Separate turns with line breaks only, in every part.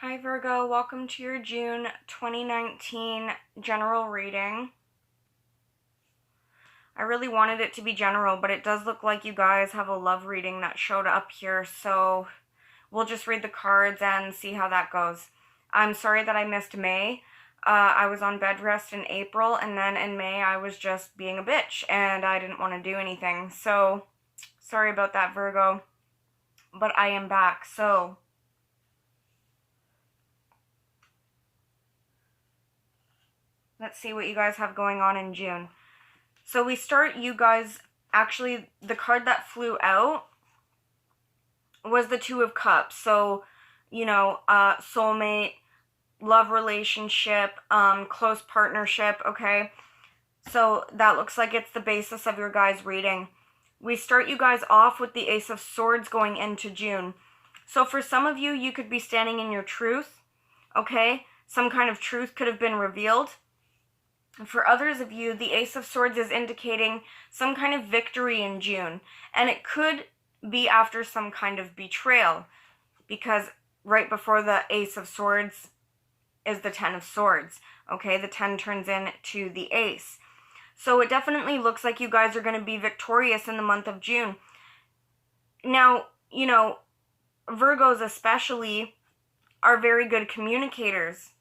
Hi Virgo, welcome to your June 2019 general reading. I really wanted it to be general, but it does look like you guys have a love reading that showed up here, so we'll just read the cards and see how that goes. I'm sorry that I missed May. I was on bed rest in April, and then in May I was just being a bitch, and I didn't want to do anything, so sorry about that, Virgo, but I am back, so let's see what you guys have going on in June. So we start, you guys, actually, the card that flew out was the Two of Cups. So, soulmate, love relationship, close partnership, okay? So that looks like it's the basis of your guys' reading. We start you guys off with the Ace of Swords going into June. So for some of you, you could be standing in your truth, okay? Some kind of truth could have been revealed. For others of you, the Ace of Swords is indicating some kind of victory in June. And it could be after some kind of betrayal, because right before the Ace of Swords is the Ten of Swords. Okay, the 10 turns into the Ace. So it definitely looks like you guys are going to be victorious in the month of June. Now, Virgos especially are very good communicators.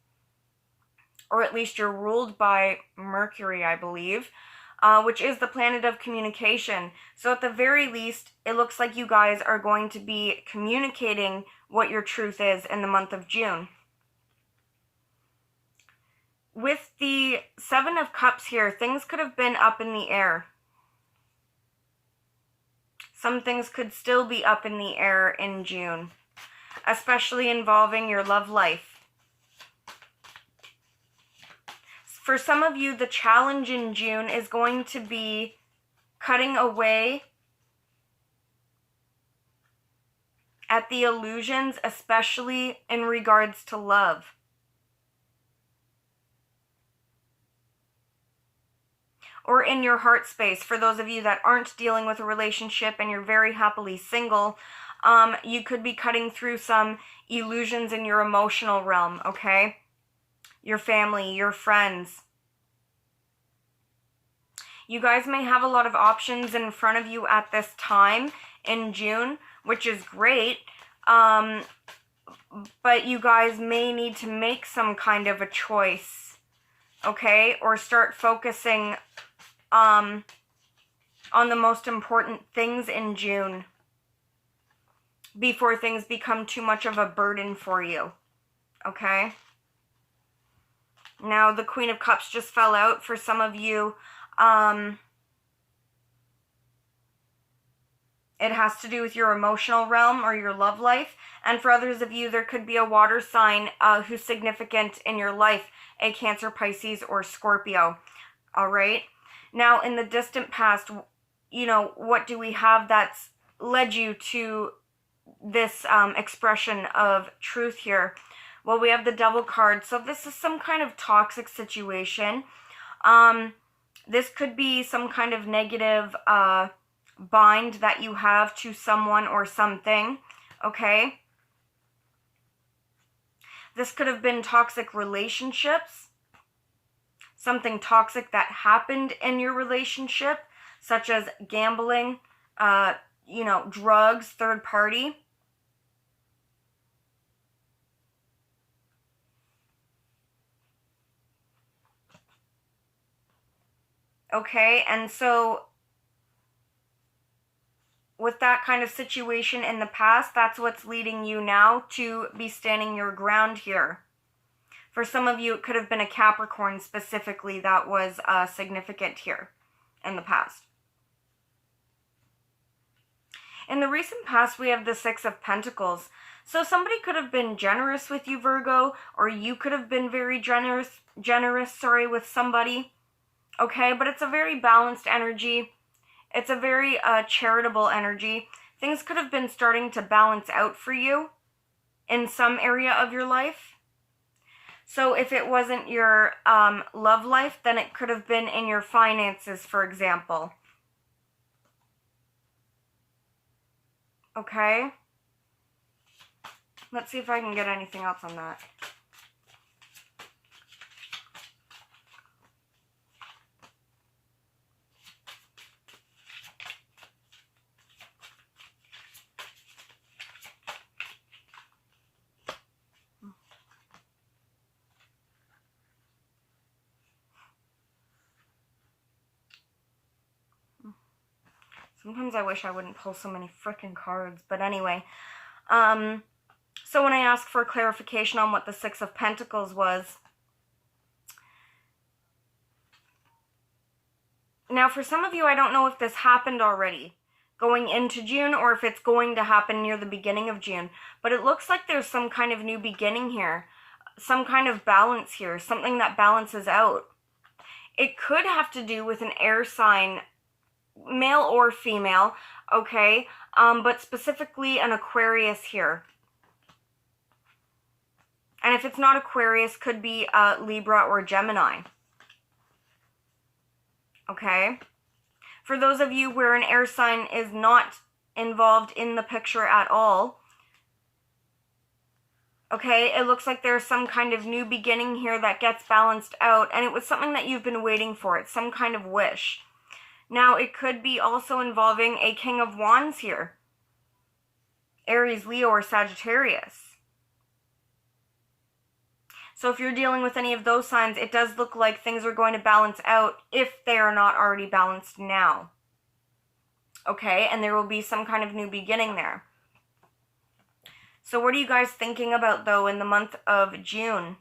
Or at least you're ruled by Mercury, I believe, which is the planet of communication. So at the very least, it looks like you guys are going to be communicating what your truth is in the month of June. With the Seven of Cups here, things could have been up in the air. Some things could still be up in the air in June, especially involving your love life. For some of you, the challenge in June is going to be cutting away at the illusions, especially in regards to love. Or in your heart space, for those of you that aren't dealing with a relationship and you're very happily single, you could be cutting through some illusions in your emotional realm, okay? Your family, your friends. You guys may have a lot of options in front of you at this time in June, which is great. But you guys may need to make some kind of a choice, okay? Or start focusing on the most important things in June before things become too much of a burden for you, okay? Now, the Queen of Cups just fell out for some of you. It has to do with your emotional realm or your love life. And for others of you, there could be a water sign who's significant in your life, a Cancer, Pisces, or Scorpio. All right. Now, in the distant past, what do we have that's led you to this expression of truth here? Well, we have the Devil card. So this is some kind of toxic situation. This could be some kind of negative bind that you have to someone or something, okay? This could have been toxic relationships, something toxic that happened in your relationship, such as gambling, drugs, third party. Okay, and so with that kind of situation in the past, that's what's leading you now to be standing your ground here. For some of you, it could have been a Capricorn specifically that was significant here in the past. In the recent past, we have the Six of Pentacles. So somebody could have been generous with you, Virgo, or you could have been very generous with somebody. Okay, but it's a very balanced energy. It's a very charitable energy. Things could have been starting to balance out for you in some area of your life. So if it wasn't your love life, then it could have been in your finances, for example. Okay? Let's see if I can get anything else on that. Sometimes I wish I wouldn't pull so many frickin' cards. But anyway. So when I asked for clarification on what the Six of Pentacles was. Now, for some of you, I don't know if this happened already going into June or if it's going to happen near the beginning of June. But it looks like there's some kind of new beginning here. Some kind of balance here. Something that balances out. It could have to do with an air sign, male or female, okay? But specifically an Aquarius here. And if it's not Aquarius, could be Libra or Gemini. Okay? For those of you where an air sign is not involved in the picture at all, okay, it looks like there's some kind of new beginning here that gets balanced out, and it was something that you've been waiting for. It's some kind of wish. Now, it could be also involving a King of Wands here. Aries, Leo, or Sagittarius. So if you're dealing with any of those signs, it does look like things are going to balance out if they are not already balanced now. Okay, and there will be some kind of new beginning there. So what are you guys thinking about, though, in the month of June?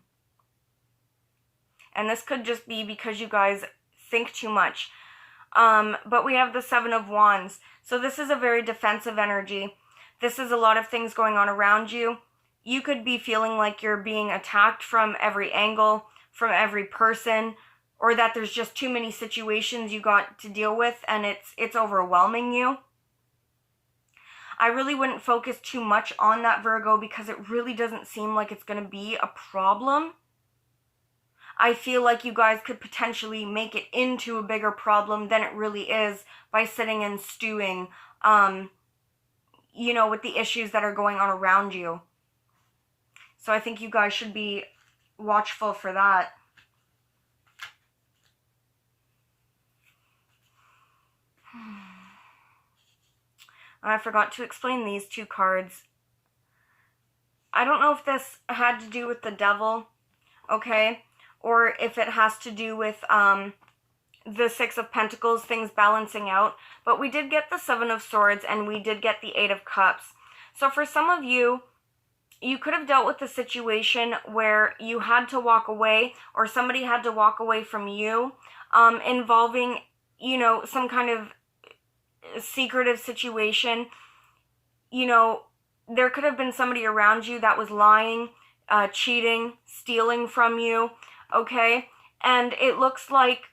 And this could just be because you guys think too much. But we have the Seven of Wands. So this is a very defensive energy. This is a lot of things going on around you. You could be feeling like you're being attacked from every angle, from every person, or that there's just too many situations you got to deal with and it's overwhelming you. I really wouldn't focus too much on that, Virgo, because it really doesn't seem like it's going to be a problem. I feel like you guys could potentially make it into a bigger problem than it really is by sitting and stewing, you know, with the issues that are going on around you. So I think you guys should be watchful for that. I forgot to explain these two cards. I don't know if this had to do with the devil, okay? Or if it has to do with the Six of Pentacles, things balancing out. But we did get the Seven of Swords and we did get the Eight of Cups. So for some of you, you could have dealt with a situation where you had to walk away or somebody had to walk away from you, involving, you know, some kind of secretive situation. You know, there could have been somebody around you that was lying, cheating, stealing from you, okay? And it looks like,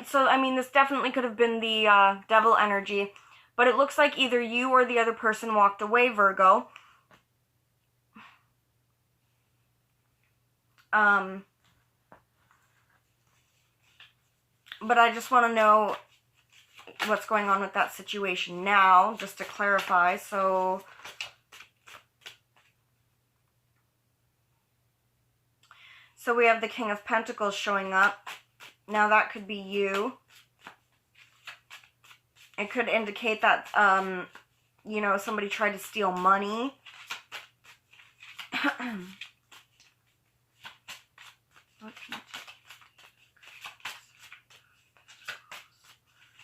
so I mean, this definitely could have been the devil energy, but it looks like either you or the other person walked away, Virgo. But I just want to know what's going on with that situation now, just to clarify. So we have the King of Pentacles showing up. Now that could be you. It could indicate that, you know, somebody tried to steal money.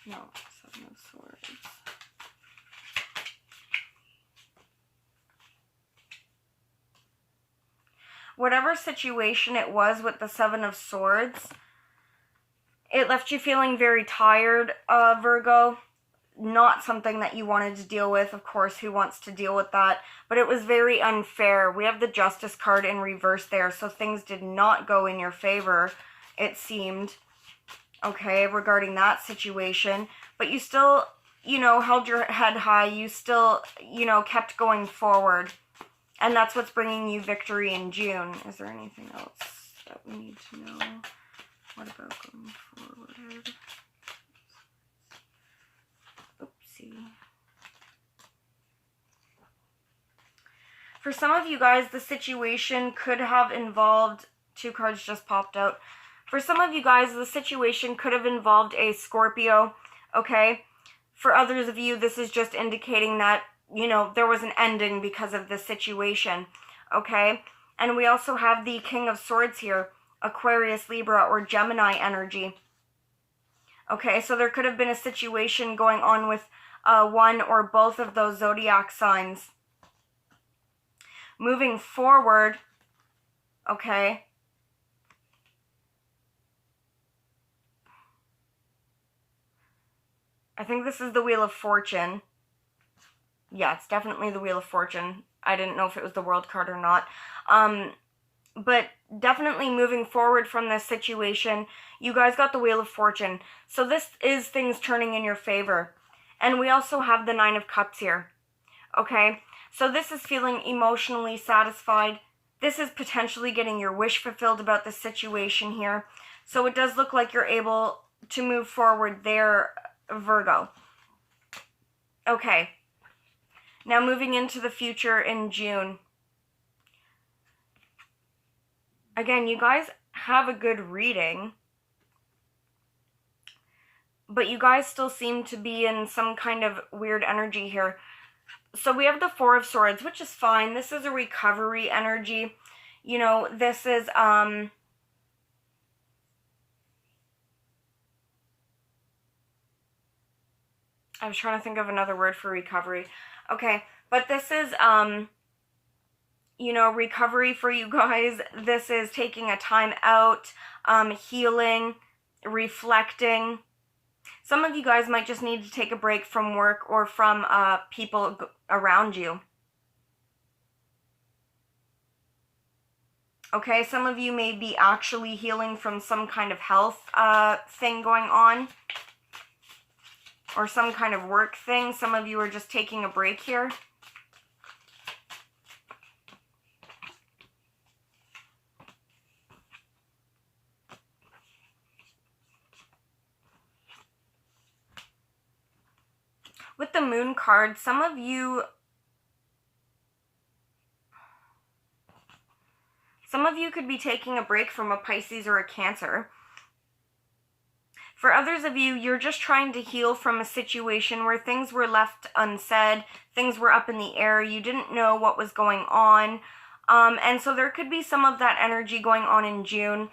No, Seven of Swords. Whatever situation it was with the Seven of Swords, it left you feeling very tired, Virgo. Not something that you wanted to deal with. Of course, who wants to deal with that? But it was very unfair. We have the Justice card in reverse there, so things did not go in your favor, it seemed. Okay, regarding that situation. But you still, you know, held your head high. You still, you know, kept going forward. And that's what's bringing you victory in June. Is there anything else that we need to know? What about going forward? Oopsie. For some of you guys, the situation could have involved, 2 cards just popped out. For some of you guys, the situation could have involved a Scorpio, okay? For others of you, this is just indicating that, you know, there was an ending because of this situation, okay? And we also have the King of Swords here, Aquarius, Libra, or Gemini energy. Okay, so there could have been a situation going on with one or both of those zodiac signs. Moving forward, okay, I think this is the Wheel of Fortune. Yeah, it's definitely the Wheel of Fortune. I didn't know if it was the World card or not. But definitely moving forward from this situation, you guys got the Wheel of Fortune. So this is things turning in your favor. And we also have the 9 of Cups here. Okay? So this is feeling emotionally satisfied. This is potentially getting your wish fulfilled about the situation here. So it does look like you're able to move forward there, Virgo. Okay. Now moving into the future in June. Again, you guys have a good reading, but you guys still seem to be in some kind of weird energy here. So we have the 4 of Swords, which is fine. This is a recovery energy. You know, this is, I was trying to think of another word for recovery. Okay, but this is, you know, recovery for you guys. This is taking a time out, healing, reflecting. Some of you guys might just need to take a break from work or from people around you. Okay, some of you may be actually healing from some kind of health thing going on, or some kind of work thing. Some of you are just taking a break here. With the Moon card, some of you could be taking a break from a Pisces or a Cancer. For others of you, you're just trying to heal from a situation where things were left unsaid, things were up in the air, you didn't know what was going on. And so there could be some of that energy going on in June,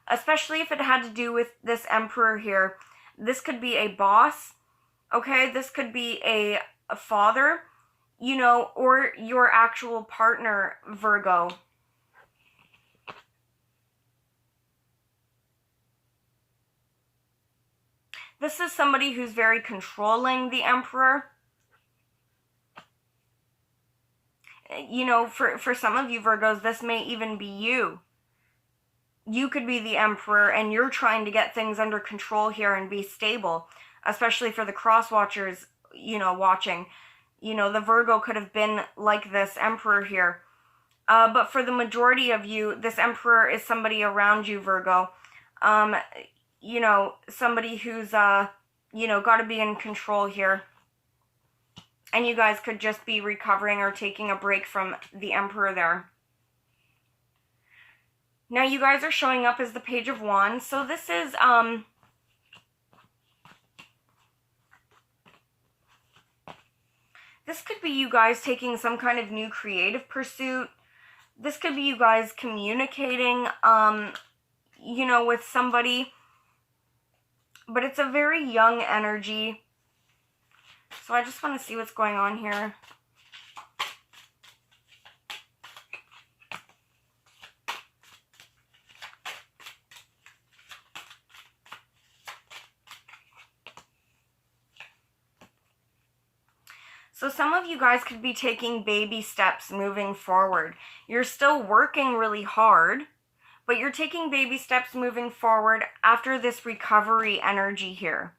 especially if it had to do with this Emperor here. This could be a boss, okay? This could be a father, you know, or your actual partner, Virgo. This is somebody who's very controlling, the Emperor. You know, for some of you Virgos, this may even be you. You could be the Emperor and you're trying to get things under control here and be stable, especially for the crosswatchers, you know, watching. You know, the Virgo could have been like this Emperor here. But for the majority of you, this Emperor is somebody around you, Virgo. You know, somebody who's, you know, got to be in control here. And you guys could just be recovering or taking a break from the Emperor there. Now you guys are showing up as the Page of Wands. So this is, this could be you guys taking some kind of new creative pursuit. This could be you guys communicating, you know, with somebody. But it's a very young energy. So I just want to see what's going on here. So some of you guys could be taking baby steps moving forward. You're still working really hard, but you're taking baby steps moving forward after this recovery energy here.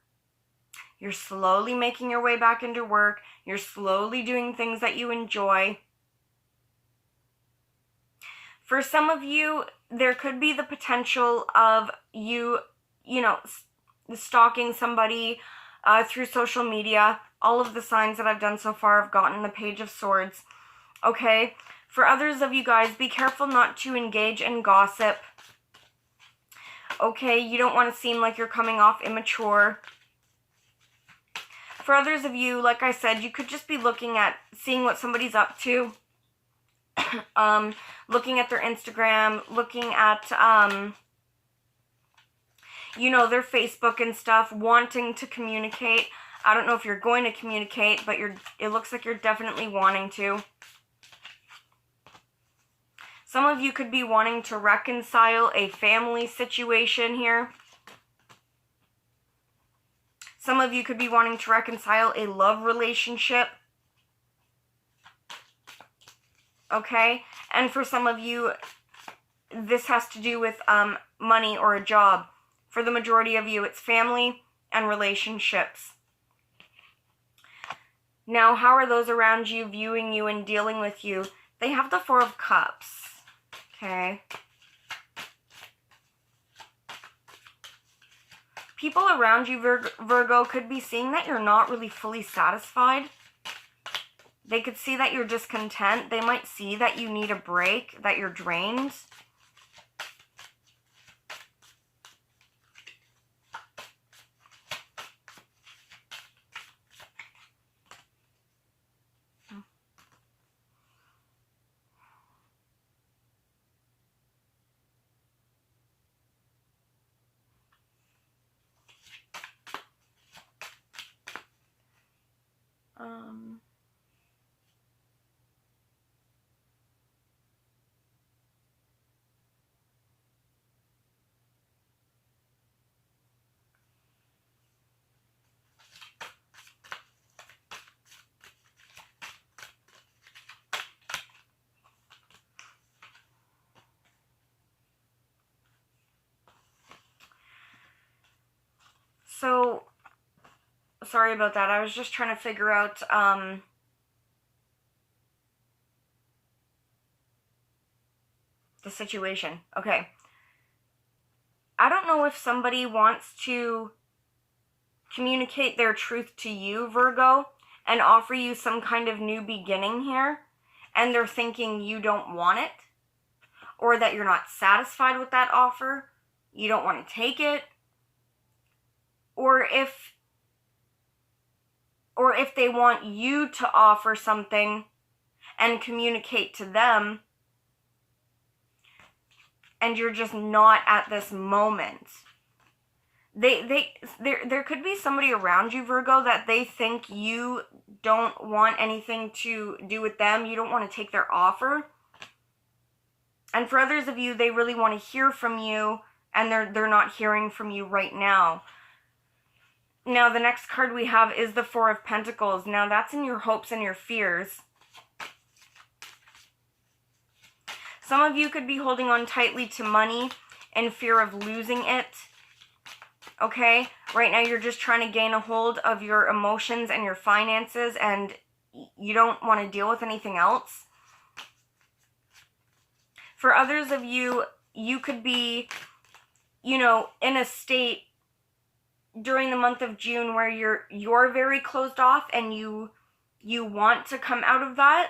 You're slowly making your way back into work. You're slowly doing things that you enjoy. For some of you, there could be the potential of you know, stalking somebody through social media. All of the signs that I've done so far have gotten the Page of Swords. Okay? For others of you guys, be careful not to engage in gossip. Okay, you don't want to seem like you're coming off immature. For others of you, like I said, you could just be looking at, seeing what somebody's up to. Looking at their Instagram, looking at, you know, their Facebook and stuff, wanting to communicate. I don't know if you're going to communicate, but it looks like you're definitely wanting to. Some of you could be wanting to reconcile a family situation here. Some of you could be wanting to reconcile a love relationship. Okay? And for some of you, this has to do with money or a job. For the majority of you, it's family and relationships. Now, how are those around you viewing you and dealing with you? They have the Four of Cups. Okay. People around you, Virgo, could be seeing that you're not really fully satisfied. They could see that you're discontent. They might see that you need a break, that you're drained. So, sorry about that. I was just trying to figure out, the situation. Okay. I don't know if somebody wants to communicate their truth to you, Virgo, and offer you some kind of new beginning here, and they're thinking you don't want it, or that you're not satisfied with that offer, you don't want to take it, or if they want you to offer something and communicate to them, and you're just not at this moment. There could be somebody around you, Virgo, that they think you don't want anything to do with them. You don't want to take their offer. And for others of you, they really want to hear from you, and they're not hearing from you right now. Now, the next card we have is the Four of Pentacles. Now, that's in your hopes and your fears. Some of you could be holding on tightly to money in fear of losing it. Okay? Right now, you're just trying to gain a hold of your emotions and your finances, and you don't want to deal with anything else. For others of you, you could be, you know, in a state during the month of June where you're very closed off and you want to come out of that.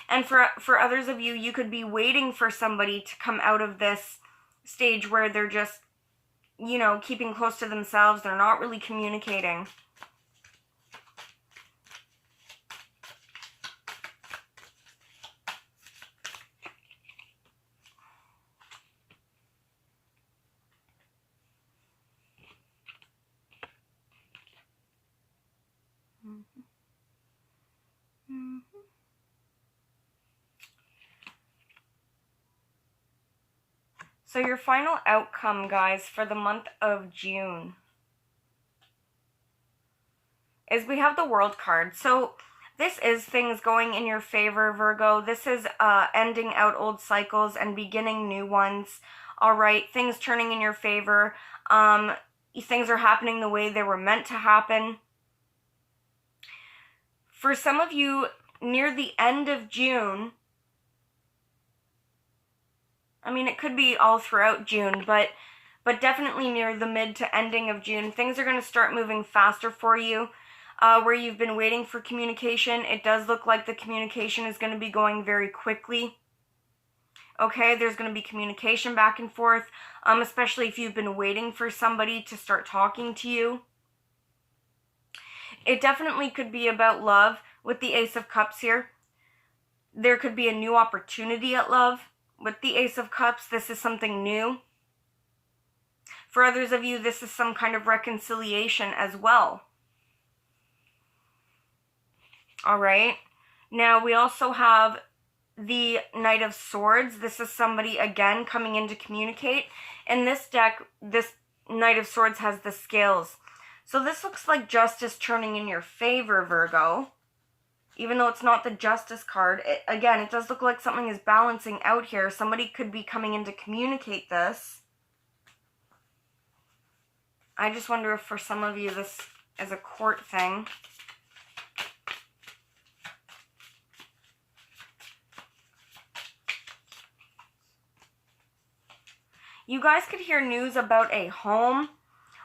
And for others of you, you could be waiting for somebody to come out of this stage where they're just, you know, keeping close to themselves. They're not really communicating. So your final outcome, guys, for the month of June is we have the World card. So this is things going in your favor, Virgo. This is ending out old cycles and beginning new ones. All right, things turning in your favor. Things are happening the way they were meant to happen. For some of you, near the end of June, I mean, it could be all throughout June, but definitely near the mid to ending of June, things are going to start moving faster for you. where you've been waiting for communication. It does look like the communication is going to be going very quickly. Okay, there's going to be communication back and forth, especially if you've been waiting for somebody to start talking to you. It definitely could be about love with the Ace of Cups here. There could be a new opportunity at love with the Ace of Cups. This is something new. For others of you, this is some kind of reconciliation as well. All right. Now, we also have the Knight of Swords. This is somebody, again, coming in to communicate. In this deck, this Knight of Swords has the scales. So this looks like justice turning in your favor, Virgo. Even though it's not the Justice card, again, it does look like something is balancing out here. Somebody could be coming in to communicate this. I just wonder if for some of you this is a court thing. You guys could hear news about a home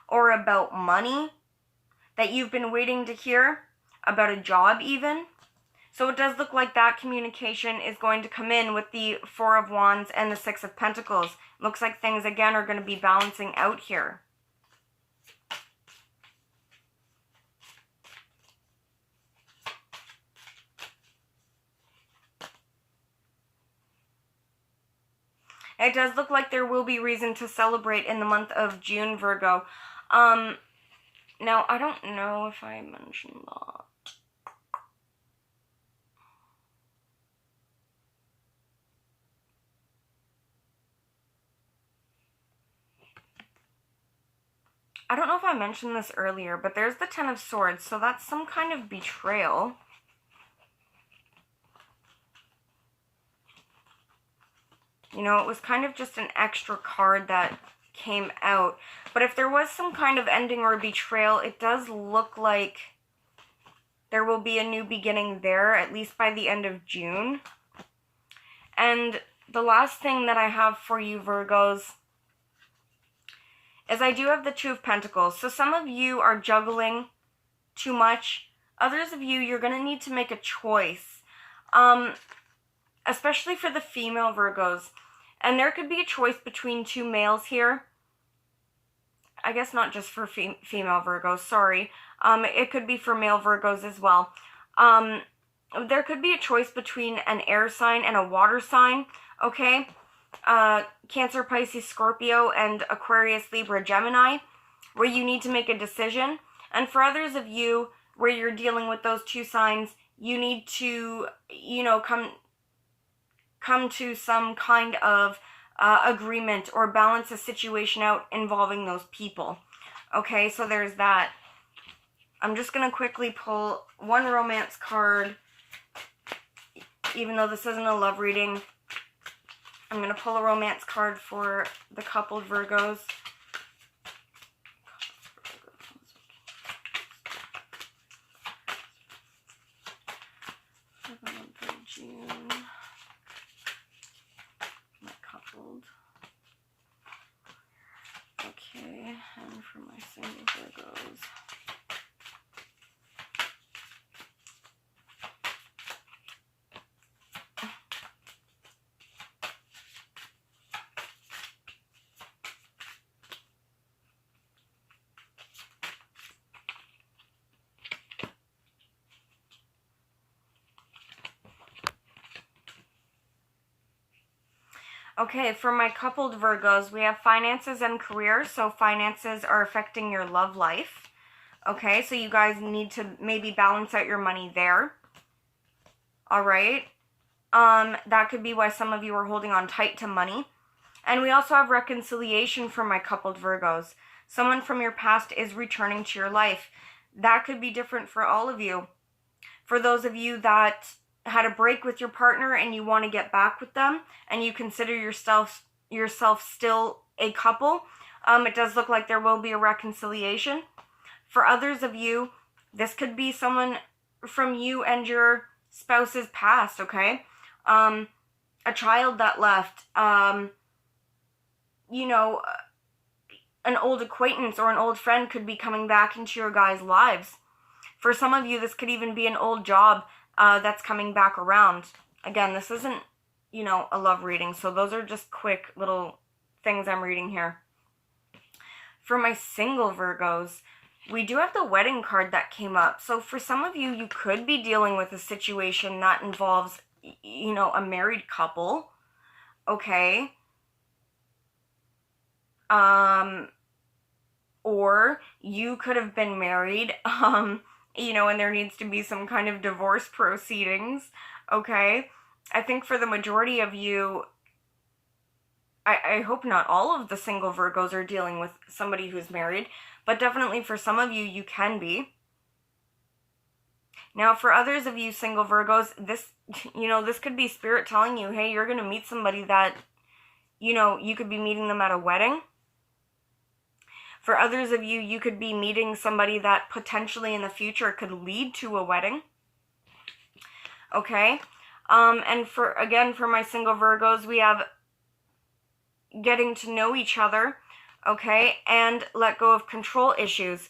or about money that you've been waiting to hear, about a job even. So it does look like that communication is going to come in with the Four of Wands and the Six of Pentacles. Looks like things, again, are going to be balancing out here. It does look like there will be reason to celebrate in the month of June, Virgo. Now, I don't know if I mentioned that. I don't know if I mentioned this earlier, but there's the Ten of Swords, so that's some kind of betrayal. You know, it was kind of just an extra card that came out. But if there was some kind of ending or betrayal, it does look like there will be a new beginning there, at least by the end of June. And the last thing that I have for you, Virgos, is I do have the Two of Pentacles. So some of you are juggling too much. Others of you, you're going to need to make a choice. Especially for the female Virgos. And there could be a choice between two males here. I guess not just for female Virgos, sorry. It could be for male Virgos as well. There could be a choice between an air sign and a water sign, okay? Cancer, Pisces, Scorpio, and Aquarius, Libra, Gemini, where you need to make a decision. And for others of you, where you're dealing with those two signs, you need to, you know, come to some kind of agreement or balance a situation out involving those people. Okay, so there's that. I'm just going to quickly pull one romance card, even though this isn't a love reading. I'm going to pull a romance card for the coupled Virgos. For June. My coupled. Okay, and for my single Virgos. Okay, for my coupled Virgos, we have finances and career. So finances are affecting your love life. Okay, so you guys need to maybe balance out your money there. All right. That could be why some of you are holding on tight to money. And we also have reconciliation for my coupled Virgos. Someone from your past is returning to your life. That could be different for all of you. For those of you that had a break with your partner and you want to get back with them and you consider yourself still a couple, it does look like there will be a reconciliation. For others of you, this could be someone from you and your spouse's past, okay? A child that left, you know, an old acquaintance or an old friend could be coming back into your guys' lives. For some of you, this could even be an old job that's coming back around. Again, this isn't, you know, a love reading, so those are just quick little things I'm reading here. For my single Virgos, we do have the wedding card that came up. So for some of you, you could be dealing with a situation that involves, you know, a married couple, okay? Or you could have been married, you know, and there needs to be some kind of divorce proceedings, okay? I think for the majority of you, I hope not all of the single Virgos are dealing with somebody who's married, but definitely for some of you, you can be. Now, for others of you single Virgos, this, you know, this could be spirit telling you, hey, you're going to meet somebody that, you know, you could be meeting them at a wedding. For others of you, you could be meeting somebody that potentially in the future could lead to a wedding. Okay? And for my single Virgos, we have getting to know each other, okay, and let go of control issues.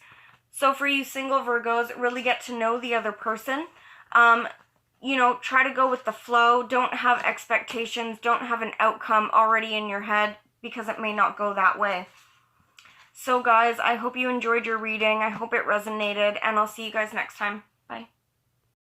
So for you single Virgos, really get to know the other person. You know, try to go with the flow. Don't have expectations. Don't have an outcome already in your head because it may not go that way. So guys, I hope you enjoyed your reading. I hope it resonated, and I'll see you guys next time.